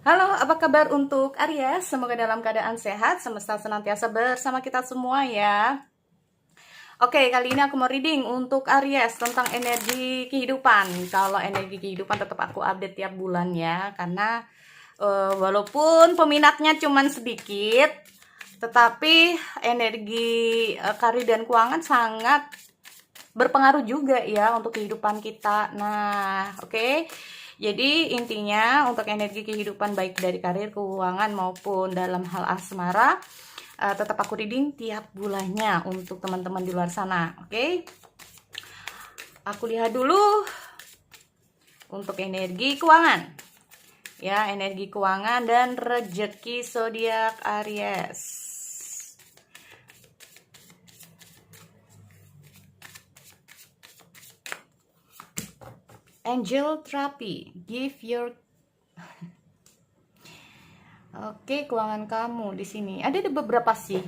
Halo, apa kabar untuk Aries? Semoga dalam keadaan sehat, semesta senantiasa bersama kita semua ya. Oke, kali ini aku mau reading untuk Aries tentang energi kehidupan. Kalau energi kehidupan tetap aku update tiap bulan ya, karena walaupun peminatnya cuman sedikit, tetapi energi karir dan keuangan sangat berpengaruh juga ya untuk kehidupan kita. Nah, oke. Jadi intinya untuk energi kehidupan baik dari karir, keuangan maupun dalam hal asmara, tetap aku reading tiap bulannya untuk teman-teman di luar sana. Oke. Aku lihat dulu untuk energi keuangan. Ya, energi keuangan dan rezeki zodiak Aries. Angel therapy, give your Oke, keuangan kamu di sini. Ada beberapa sih.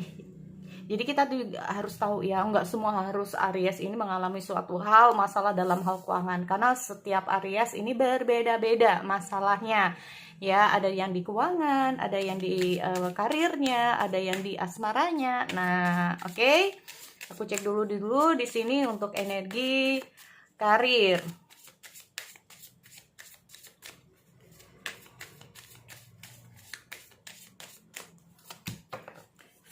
Jadi kita juga harus tahu ya, nggak semua harus Aries ini mengalami suatu hal masalah dalam hal keuangan, karena setiap Aries ini berbeda-beda masalahnya. Ya, ada yang di keuangan, ada yang di karirnya, ada yang di asmaranya. Nah, oke. Aku cek dulu di sini untuk energi karir.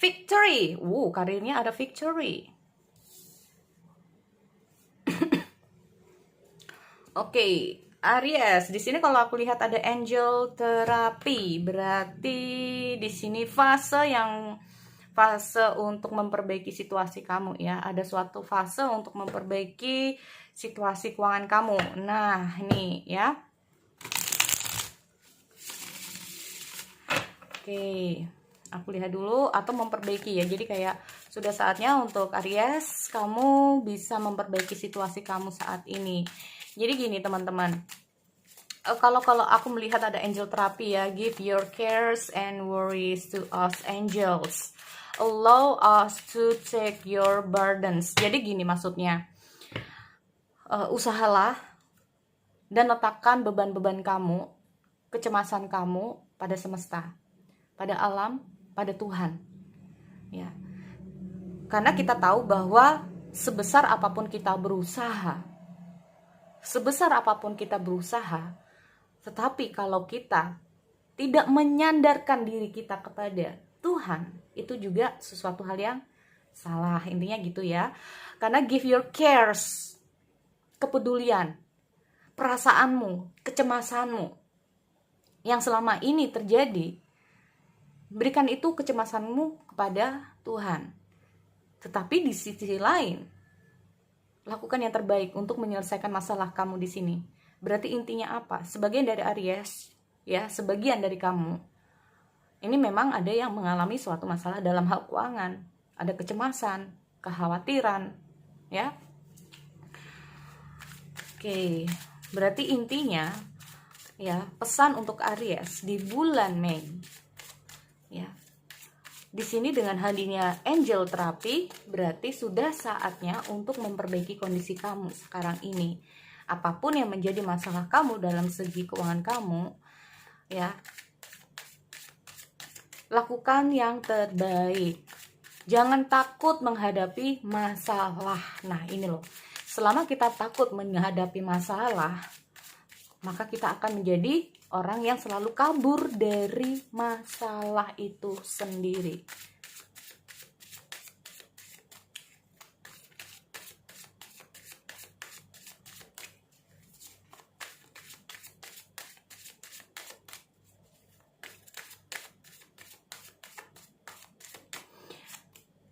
Victory. Karirnya ada victory. Oke, Aries. Di sini kalau aku lihat ada angel terapi, berarti di sini fase untuk memperbaiki situasi kamu ya. Ada suatu fase untuk memperbaiki situasi keuangan kamu. Nah, ini ya. Oke. Aku lihat dulu atau memperbaiki ya. Jadi kayak sudah saatnya untuk Aries kamu bisa memperbaiki situasi kamu saat ini. Jadi gini teman-teman. Kalau aku melihat ada angel terapi ya, give your cares and worries to us angels. Allow us to take your burdens. Jadi gini maksudnya. Usahalah dan letakkan beban-beban kamu, kecemasan kamu pada semesta, pada alam, pada Tuhan ya, karena kita tahu bahwa sebesar apapun kita berusaha, tetapi kalau kita tidak menyandarkan diri kita kepada Tuhan, itu juga sesuatu hal yang salah. Intinya gitu ya. Karena give your cares, kepedulian, perasaanmu, kecemasanmu yang selama ini terjadi, berikan itu kecemasanmu kepada Tuhan. Tetapi di sisi lain, lakukan yang terbaik untuk menyelesaikan masalah kamu di sini. Berarti intinya apa? Sebagian dari Aries, ya, sebagian dari kamu, ini memang ada yang mengalami suatu masalah dalam hal keuangan. Ada kecemasan, kekhawatiran, ya. Oke, berarti intinya, ya, pesan untuk Aries di bulan Mei. Ya. Di sini dengan hadirnya angel terapi berarti sudah saatnya untuk memperbaiki kondisi kamu sekarang ini. Apapun yang menjadi masalah kamu dalam segi keuangan kamu, ya, lakukan yang terbaik. Jangan takut menghadapi masalah. Nah, ini loh. Selama kita takut menghadapi masalah, maka kita akan menjadi orang yang selalu kabur dari masalah itu sendiri.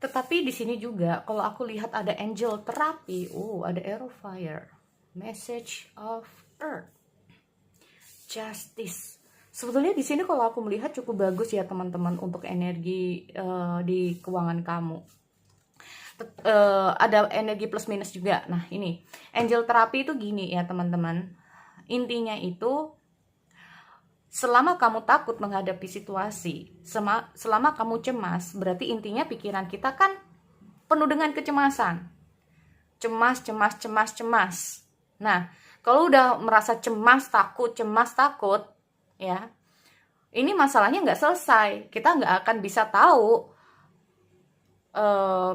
Tetapi di sini juga kalau aku lihat ada angel terapi, ada arrow fire, message of earth, justice. Sebetulnya di sini kalau aku melihat cukup bagus ya teman-teman untuk energi di keuangan kamu. Ada energi plus minus juga. Nah, ini angel terapi itu gini ya teman-teman. Intinya itu selama kamu takut menghadapi situasi, selama kamu cemas, berarti intinya pikiran kita kan penuh dengan kecemasan. Cemas. Nah, kalau udah merasa cemas, takut, ya, ini masalahnya nggak selesai. Kita nggak akan bisa tahu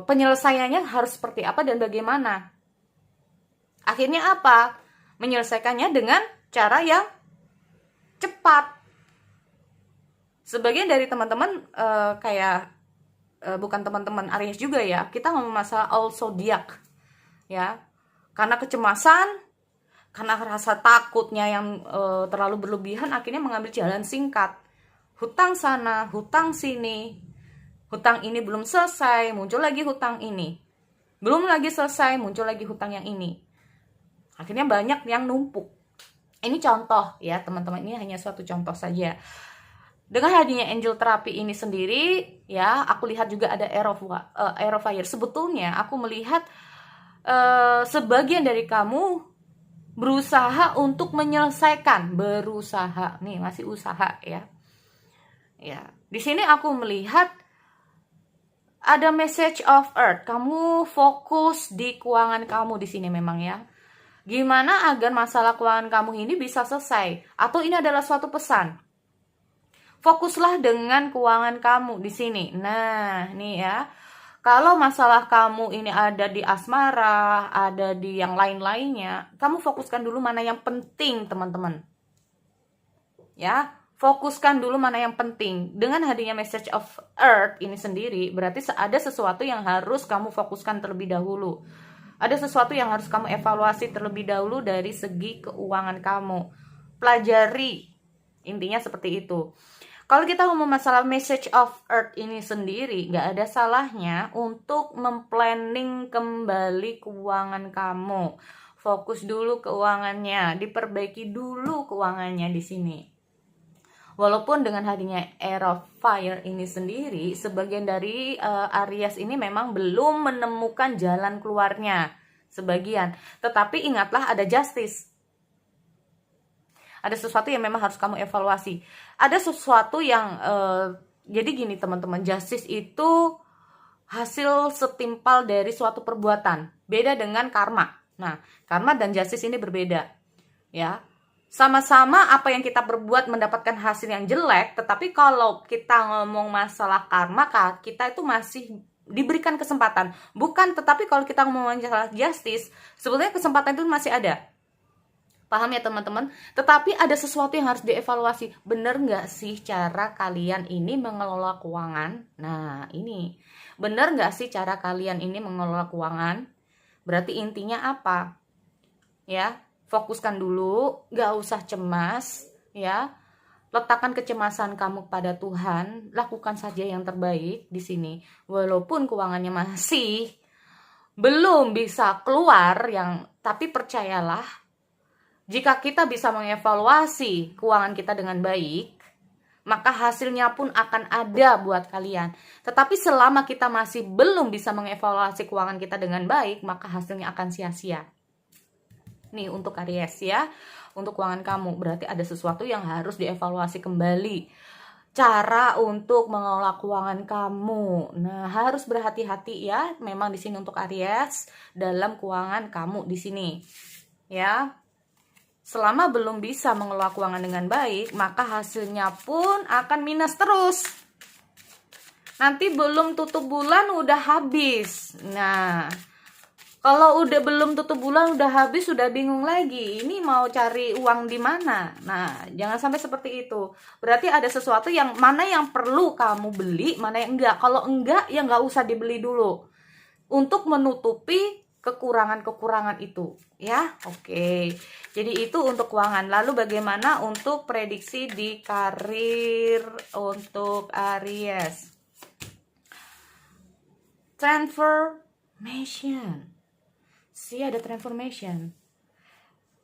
penyelesaiannya harus seperti apa dan bagaimana. Akhirnya apa? Menyelesaikannya dengan cara yang cepat. Sebagian dari teman-teman bukan teman-teman Aries juga ya, kita ngomong masalah all zodiac ya, karena kecemasan, karena rasa takutnya yang terlalu berlebihan, akhirnya mengambil jalan singkat, hutang sana, hutang sini, hutang ini belum selesai, muncul lagi hutang ini, belum lagi selesai, muncul lagi hutang yang ini, akhirnya banyak yang numpuk. Ini contoh ya teman-teman, ini hanya suatu contoh saja. Dengan hadirnya angel terapi ini sendiri ya, aku lihat juga ada air of fire. Sebetulnya aku melihat sebagian dari kamu berusaha untuk menyelesaikan, nih masih usaha ya. Ya, di sini aku melihat ada message of earth. Kamu fokus di keuangan kamu di sini memang ya. Gimana agar masalah keuangan kamu ini bisa selesai? Atau ini adalah suatu pesan? Fokuslah dengan keuangan kamu di sini. Nah, nih ya. Kalau masalah kamu ini ada di asmara, ada di yang lain-lainnya, kamu fokuskan dulu mana yang penting, teman-teman. Ya, fokuskan dulu mana yang penting. Dengan hadirnya message of earth ini sendiri, berarti ada sesuatu yang harus kamu fokuskan terlebih dahulu. Ada sesuatu yang harus kamu evaluasi terlebih dahulu dari segi keuangan kamu. Pelajari. Intinya seperti itu. Kalau kita ngomong masalah message of earth ini sendiri, nggak ada salahnya untuk memplanning kembali keuangan kamu. Fokus dulu keuangannya, diperbaiki dulu keuangannya di sini. Walaupun dengan hadirnya air of fire ini sendiri, sebagian dari Aries ini memang belum menemukan jalan keluarnya. Sebagian. Tetapi ingatlah ada justice. Ada sesuatu yang memang harus kamu evaluasi. Ada sesuatu yang jadi gini teman-teman, justice itu hasil setimpal dari suatu perbuatan. Beda dengan karma. Nah, karma dan justice ini berbeda. Ya. Sama-sama apa yang kita berbuat mendapatkan hasil yang jelek, tetapi kalau kita ngomong masalah karma, kita itu masih diberikan kesempatan. Bukan, tetapi kalau kita ngomong masalah justice, sebetulnya kesempatan itu masih ada. Paham ya teman-teman? Tetapi ada sesuatu yang harus dievaluasi. Bener nggak sih cara kalian ini mengelola keuangan? Nah ini, bener nggak sih cara kalian ini mengelola keuangan? Berarti intinya apa? Ya, fokuskan dulu, nggak usah cemas. Ya, letakkan kecemasan kamu pada Tuhan. Lakukan saja yang terbaik di sini. Walaupun keuangannya masih belum bisa keluar, tapi percayalah. Jika kita bisa mengevaluasi keuangan kita dengan baik, maka hasilnya pun akan ada buat kalian. Tetapi selama kita masih belum bisa mengevaluasi keuangan kita dengan baik, maka hasilnya akan sia-sia. Nih untuk Aries ya, untuk keuangan kamu berarti ada sesuatu yang harus dievaluasi kembali. Cara untuk mengelola keuangan kamu. Nah, harus berhati-hati ya. Memang di sini untuk Aries dalam keuangan kamu di sini. Ya. Selama belum bisa mengelola keuangan dengan baik, maka hasilnya pun akan minus terus. Nanti belum tutup bulan udah habis. Nah, kalau udah belum tutup bulan udah habis, udah bingung lagi. Ini mau cari uang di mana? Nah, jangan sampai seperti itu. Berarti ada sesuatu yang mana yang perlu kamu beli, mana yang enggak. Kalau enggak, ya nggak usah dibeli dulu. Untuk menutupi kekurangan-kekurangan itu ya. Oke. Jadi itu untuk keuangan. Lalu bagaimana untuk prediksi di karir untuk Aries? Transformation. Ada transformation.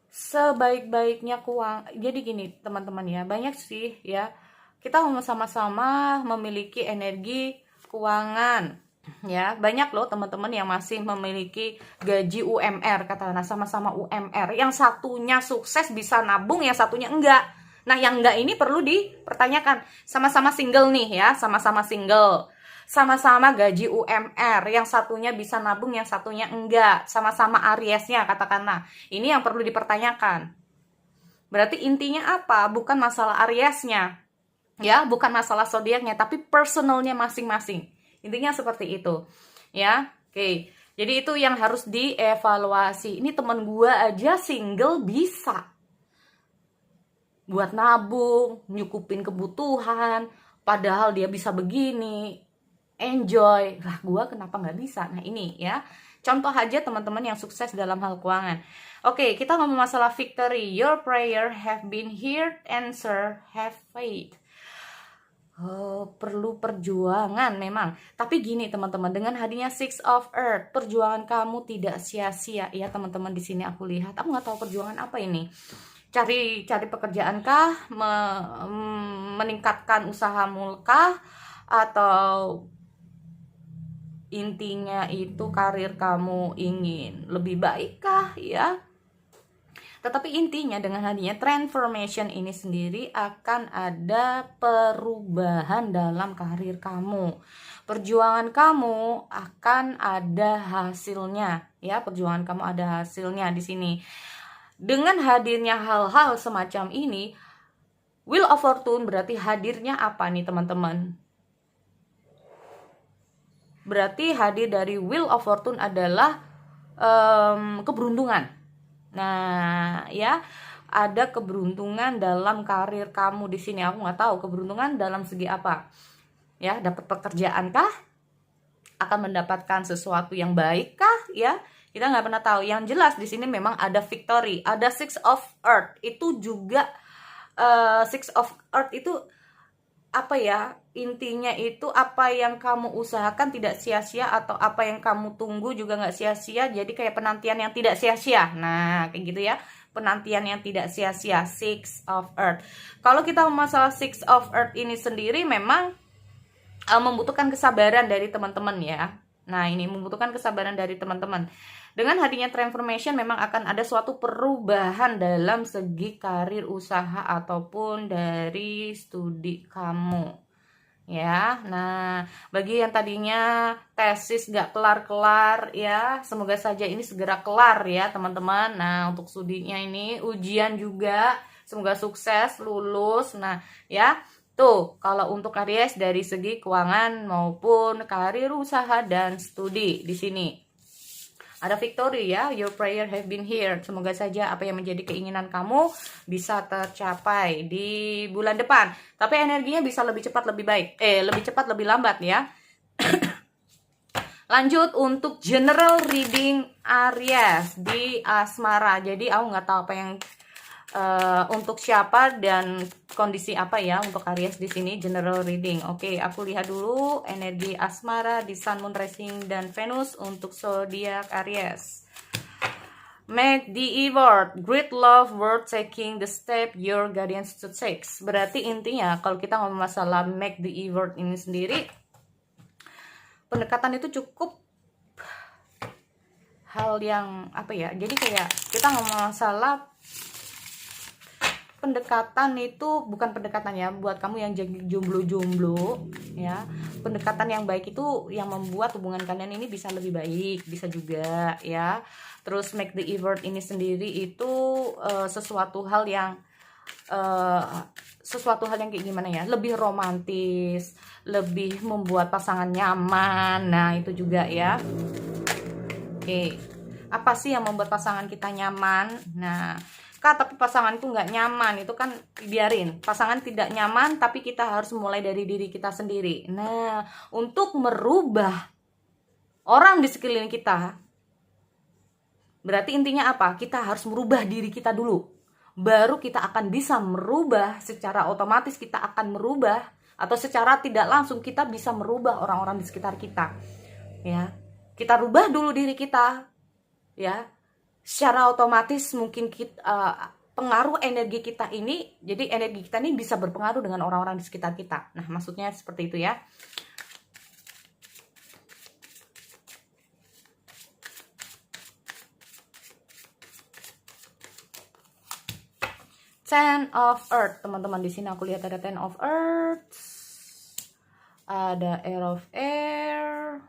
Sebaik-baiknya keuangan. Jadi gini teman-teman ya, banyak sih ya. Kita sama-sama memiliki energi keuangan. Ya, banyak loh teman-teman yang masih memiliki gaji UMR, katakanlah sama-sama UMR. Yang satunya sukses bisa nabung, yang satunya enggak. Nah, yang enggak ini perlu dipertanyakan. Sama-sama single nih ya, sama-sama single. Sama-sama gaji UMR, yang satunya bisa nabung, yang satunya enggak. Sama-sama Ariesnya katakanlah. Ini yang perlu dipertanyakan. Berarti intinya apa? Bukan masalah Ariesnya. Ya, bukan masalah zodiaknya, tapi personalnya masing-masing. Intinya seperti itu. Ya, oke. Jadi itu yang harus dievaluasi. Ini temen gua aja single bisa buat nabung, nyukupin kebutuhan, padahal dia bisa begini, enjoy. Lah gua kenapa nggak bisa? Nah ini ya, contoh aja teman-teman yang sukses dalam hal keuangan. Oke, kita ngomong masalah victory. Your prayer have been heard, answer have faith. Oh, perlu perjuangan memang. Tapi gini teman-teman, dengan hadirnya Six of Earth, perjuangan kamu tidak sia-sia. Ya teman-teman, di sini aku lihat, aku nggak tahu perjuangan apa ini. Cari pekerjaan kah, meningkatkan usahamu kah, atau intinya itu karir kamu ingin lebih baik kah, ya? Tetapi intinya dengan hadirnya transformation ini sendiri akan ada perubahan dalam karir kamu. Perjuangan kamu akan ada hasilnya, ya. Perjuangan kamu ada hasilnya di sini. Dengan hadirnya hal-hal semacam ini, Wheel of Fortune berarti hadirnya apa nih teman-teman? Berarti hadir dari Wheel of Fortune adalah keberuntungan. Nah, ya, ada keberuntungan dalam karir kamu di sini. Aku nggak tahu keberuntungan dalam segi apa. Ya, dapat pekerjaan kah? Akan mendapatkan sesuatu yang baik kah? Ya, kita nggak pernah tahu. Yang jelas di sini memang ada victory, ada Six of Earth. Itu juga Six of Earth itu apa ya? Intinya itu apa yang kamu usahakan tidak sia-sia, atau apa yang kamu tunggu juga nggak sia-sia. Jadi kayak penantian yang tidak sia-sia. Nah, kayak gitu ya. Penantian yang tidak sia-sia. Six of Earth. Kalau kita masalah Six of Earth ini sendiri memang membutuhkan kesabaran dari teman-teman ya. Nah, ini membutuhkan kesabaran dari teman-teman. Dengan hadirnya transformation memang akan ada suatu perubahan dalam segi karir, usaha, ataupun dari studi kamu. Ya, nah bagi yang tadinya tesis gak kelar-kelar ya, semoga saja ini segera kelar ya teman-teman. Nah, untuk studinya ini, ujian juga semoga sukses, lulus. Nah ya, tuh kalau untuk Aries dari segi keuangan maupun karir, usaha, dan studi di sini ada victory ya. Your prayer have been heard. Semoga saja apa yang menjadi keinginan kamu bisa tercapai di bulan depan. Tapi energinya bisa lebih cepat lebih baik. Lebih cepat lebih lambat ya. Lanjut untuk general reading Aries di asmara. Jadi aku nggak tahu apa yang untuk siapa dan kondisi apa ya untuk Aries di sini, general reading. Oke, aku lihat dulu energi asmara di Sun, Moon, Rising, dan Venus untuk zodiak Aries. Make the effort, great love worth taking the step your guardians to take. Berarti intinya kalau kita ngomong masalah make the effort ini sendiri, pendekatan itu cukup hal yang apa ya? Jadi kayak kita ngomong masalah pendekatan itu bukan pendekatan ya buat kamu yang jadi jomblo-jomblo ya. Pendekatan yang baik itu yang membuat hubungan kalian ini bisa lebih baik, bisa juga ya. Terus make the effort ini sendiri itu sesuatu hal yang kayak gimana ya, lebih romantis, lebih membuat pasangan nyaman. Nah itu juga ya. Oke, apa sih yang membuat pasangan kita nyaman? Nah, Kak, tapi pasangan itu nggak nyaman, itu kan biarin. Pasangan tidak nyaman, tapi kita harus mulai dari diri kita sendiri. Nah, untuk merubah orang di sekeliling kita, berarti intinya apa? Kita harus merubah diri kita dulu. Baru kita akan bisa merubah, secara otomatis kita akan merubah, atau secara tidak langsung kita bisa merubah orang-orang di sekitar kita. Ya, kita rubah dulu diri kita, ya. Secara otomatis mungkin kita, pengaruh energi kita ini, jadi energi kita ini bisa berpengaruh dengan orang-orang di sekitar kita. Nah, maksudnya seperti itu ya. Ten of Earth, teman-teman. Di sini aku lihat ada Ten of Earth, ada Air of Air,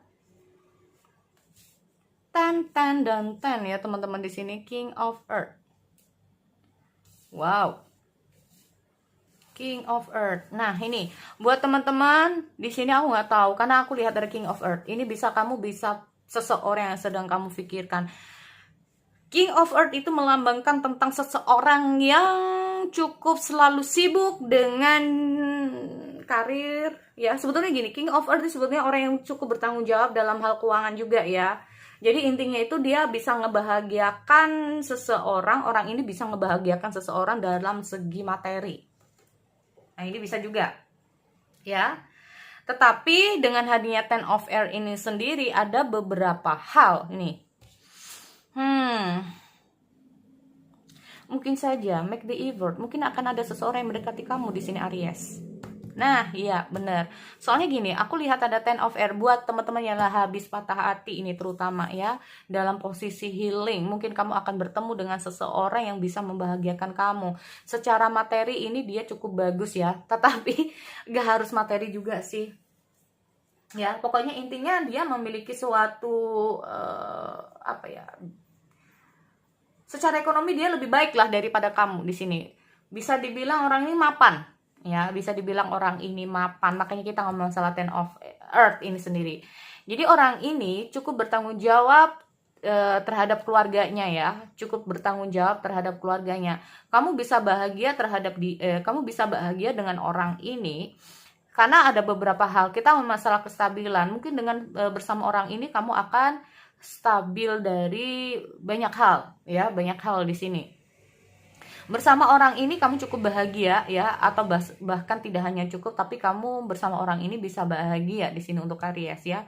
10, 10, dan 10 ya teman-teman. Di sini King of Earth. Wow. King of Earth. Nah, ini buat teman-teman di sini aku nggak tahu karena aku lihat dari King of Earth. Ini kamu bisa seseorang yang sedang kamu pikirkan. King of Earth itu melambangkan tentang seseorang yang cukup selalu sibuk dengan karir. Ya, sebetulnya gini, King of Earth itu sebetulnya orang yang cukup bertanggung jawab dalam hal keuangan juga ya. Jadi intinya itu dia bisa ngebahagiakan seseorang, orang ini bisa ngebahagiakan seseorang dalam segi materi. Nah, ini bisa juga. Ya. Tetapi dengan hadirnya Ten of Air ini sendiri ada beberapa hal nih. Mungkin saja make the effort. Mungkin akan ada seseorang yang mendekati kamu di sini Aries. Nah, iya bener. Soalnya gini, aku lihat ada Ten of Air buat teman-teman yang lah habis patah hati ini terutama ya, dalam posisi healing. Mungkin kamu akan bertemu dengan seseorang yang bisa membahagiakan kamu. Secara materi ini dia cukup bagus ya, tetapi gak harus materi juga sih. Ya, pokoknya intinya dia memiliki suatu secara ekonomi dia lebih baik lah daripada kamu di sini. Bisa dibilang orang ini mapan, ya, bisa dibilang orang ini mapan. Makanya kita ngomong masalah Ten of Earth ini sendiri. Jadi orang ini cukup bertanggung jawab terhadap keluarganya ya, cukup bertanggung jawab terhadap keluarganya. Kamu bisa bahagia kamu bisa bahagia dengan orang ini karena ada beberapa hal. Kita masalah kestabilan. Mungkin dengan bersama orang ini kamu akan stabil dari banyak hal ya, banyak hal di sini. Bersama orang ini kamu cukup bahagia ya, atau bahkan tidak hanya cukup tapi kamu bersama orang ini bisa bahagia di sini untuk Aries ya.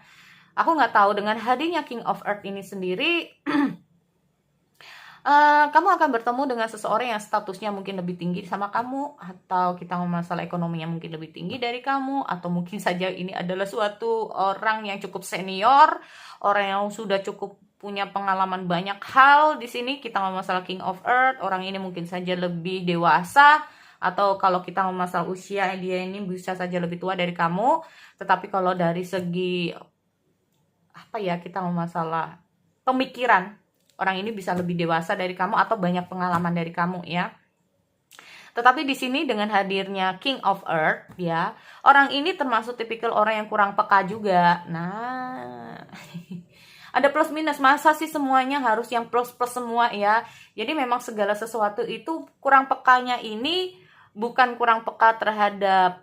Aku nggak tahu dengan hadirnya King of Earth ini sendiri kamu akan bertemu dengan seseorang yang statusnya mungkin lebih tinggi sama kamu, atau kita ngomong masalah ekonominya mungkin lebih tinggi dari kamu, atau mungkin saja ini adalah suatu orang yang cukup senior, orang yang sudah cukup punya pengalaman banyak hal. Di sini kita ngomong masalah King of Earth, orang ini mungkin saja lebih dewasa, atau kalau kita ngomong masalah usia, dia ini bisa saja lebih tua dari kamu. Tetapi kalau dari segi kita ngomong masalah pemikiran, orang ini bisa lebih dewasa dari kamu atau banyak pengalaman dari kamu ya. Tetapi di sini dengan hadirnya King of Earth ya, orang ini termasuk tipikal orang yang kurang peka juga. Nah, ada plus minus. Masa sih semuanya harus yang plus semua ya? Jadi memang segala sesuatu itu kurang pekanya ini bukan kurang peka terhadap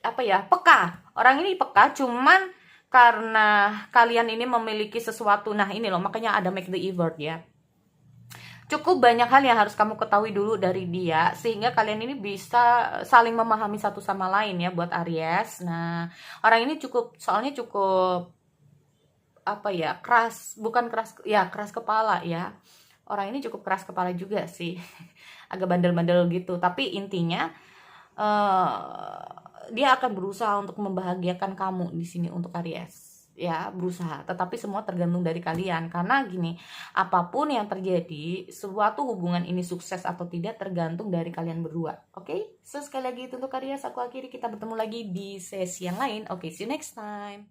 peka. Orang ini peka cuman karena kalian ini memiliki sesuatu. Nah ini loh, makanya ada make the effort ya. Cukup banyak hal yang harus kamu ketahui dulu dari dia, sehingga kalian ini bisa saling memahami satu sama lain ya buat Aries. Nah orang ini soalnya cukup keras, bukan keras ya, keras kepala ya. Orang ini cukup keras kepala juga sih. Agak bandel-bandel gitu. Tapi intinya dia akan berusaha untuk membahagiakan kamu di sini untuk Aries ya, berusaha. Tetapi semua tergantung dari kalian, karena gini, apapun yang terjadi, suatu hubungan ini sukses atau tidak tergantung dari kalian berdua. Oke, so sekali lagi itu untuk Aries aku akhiri. Kita bertemu lagi di sesi yang lain. Oke, see you next time.